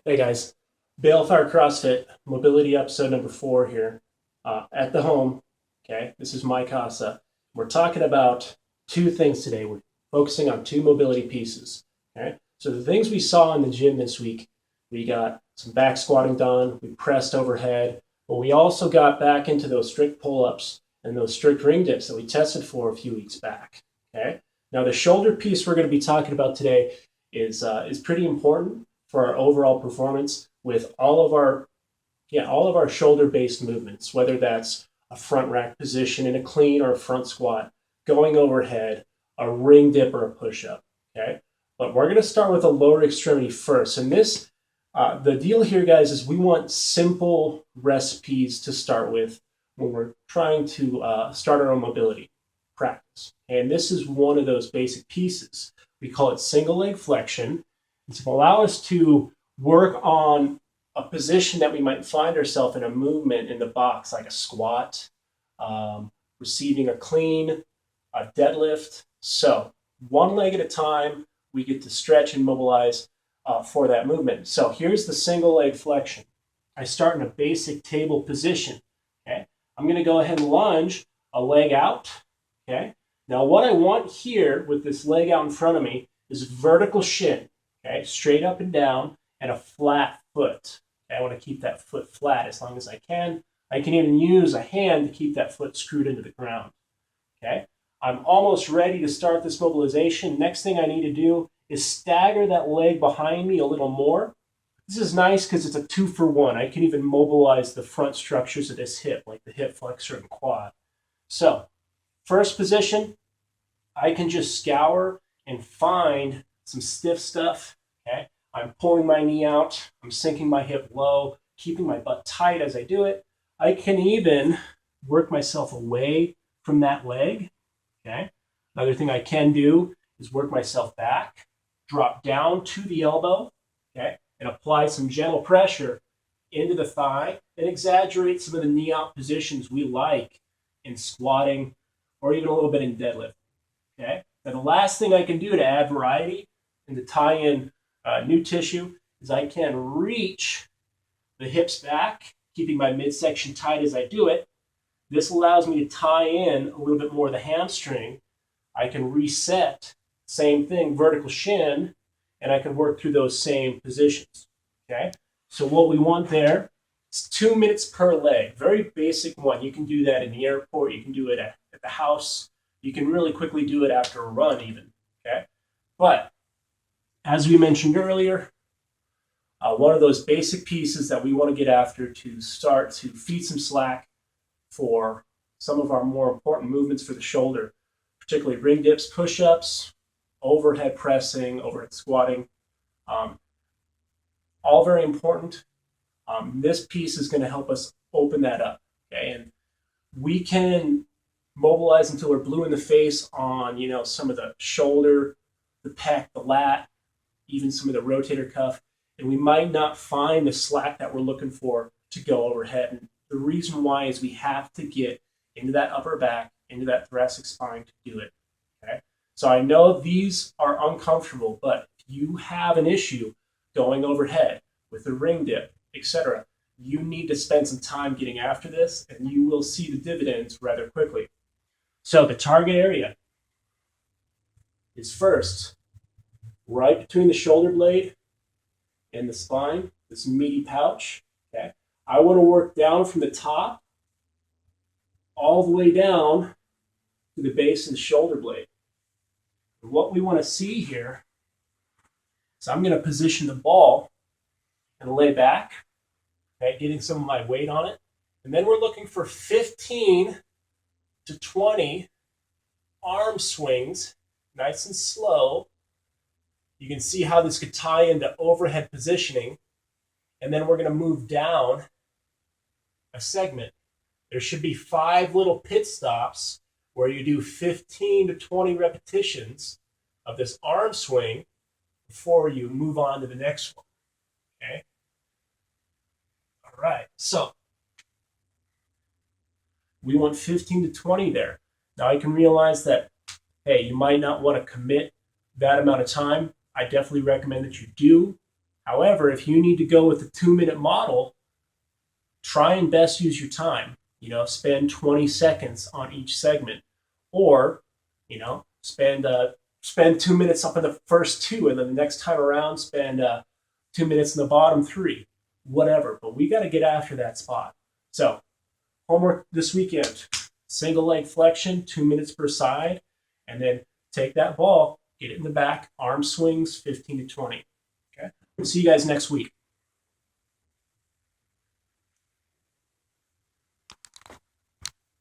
Hey guys, Balefire CrossFit Mobility episode number 4 here at the home. Okay, this is my casa. We're talking about two things today. We're focusing on two mobility pieces. Okay, so the things we saw in the gym this week, we got some back squatting done, we pressed overhead, but we also got back into those strict pull-ups and those strict ring dips that we tested for a few weeks back. Okay, now the shoulder piece we're going to be talking about today is pretty important for our overall performance with all of our shoulder-based movements, whether that's a front rack position in a clean or a front squat, going overhead, a ring dip or a push-up. Okay, but we're going to start with the lower extremity first. And the deal here, guys, is we want simple recipes to start with when we're trying to start our own mobility practice. And this is one of those basic pieces. We call it single leg flexion. It's to allow us to work on a position that we might find ourselves in a movement in the box, like a squat, receiving a clean, a deadlift. So one leg at a time, we get to stretch and mobilize for that movement. So here's the single leg flexion. I start in a basic table position. Okay, I'm going to go ahead and lunge a leg out. Okay, now what I want here with this leg out in front of me is vertical shin. Okay, straight up and down, and a flat foot. Okay, I want to keep that foot flat as long as I can. I can even use a hand to keep that foot screwed into the ground. Okay, I'm almost ready to start this mobilization. Next thing I need to do is stagger that leg behind me a little more. This is nice because it's a 2-for-1. I can even mobilize the front structures of this hip, like the hip flexor and quad. So, first position, I can just scour and find some stiff stuff. Okay, I'm pulling my knee out, I'm sinking my hip low, keeping my butt tight as I do it. I can even work myself away from that leg. Okay, another thing I can do is work myself back, drop down to the elbow, okay, and apply some gentle pressure into the thigh and exaggerate some of the knee out positions we like in squatting or even a little bit in deadlift. Okay, now the last thing I can do to add variety and to tie in new tissue is I can reach the hips back, keeping my midsection tight as I do it. This allows me to tie in a little bit more of the hamstring. I can reset, same thing, vertical shin, and I can work through those same positions. Okay, so what we want there is 2 minutes per leg. Very basic one. You can do that in the airport. You can do it at the house. You can really quickly do it after a run even. Okay, but as we mentioned earlier, one of those basic pieces that we want to get after to start to feed some slack for some of our more important movements for the shoulder, particularly ring dips, push-ups, overhead pressing, overhead squatting, all very important. This piece is going to help us open that up. Okay, and we can mobilize until we're blue in the face on some of the shoulder, the pec, the lat, even some of the rotator cuff, and we might not find the slack that we're looking for to go overhead. And the reason why is we have to get into that upper back, into that thoracic spine to do it. Okay, so I know these are uncomfortable, but if you have an issue going overhead with the ring dip, etc., you need to spend some time getting after this, and you will see the dividends rather quickly. So the target area is first right between the shoulder blade and the spine, this meaty pouch. Okay, I want to work down from the top all the way down to the base of the shoulder blade. And what we want to see here is I'm going to position the ball and lay back, okay, getting some of my weight on it. And then we're looking for 15 to 20 arm swings, nice and slow. You can see how this could tie into overhead positioning. And then we're going to move down a segment. There should be 5 little pit stops where you do 15 to 20 repetitions of this arm swing before you move on to the next one. Okay? All right. So we want 15 to 20 there. Now I can realize that, hey, you might not want to commit that amount of time. I definitely recommend that you do However, if you need to go with the 2-minute model, try and best use your time. Spend 20 seconds on each segment, or spend 2 minutes up in the first two, and then the next time around spend 2 minutes in the bottom three, whatever. But we got to get after that spot. So homework this weekend: single leg flexion, 2 minutes per side, and then take that ball, get it in the back, arm swings 15 to 20. Okay. See you guys next week.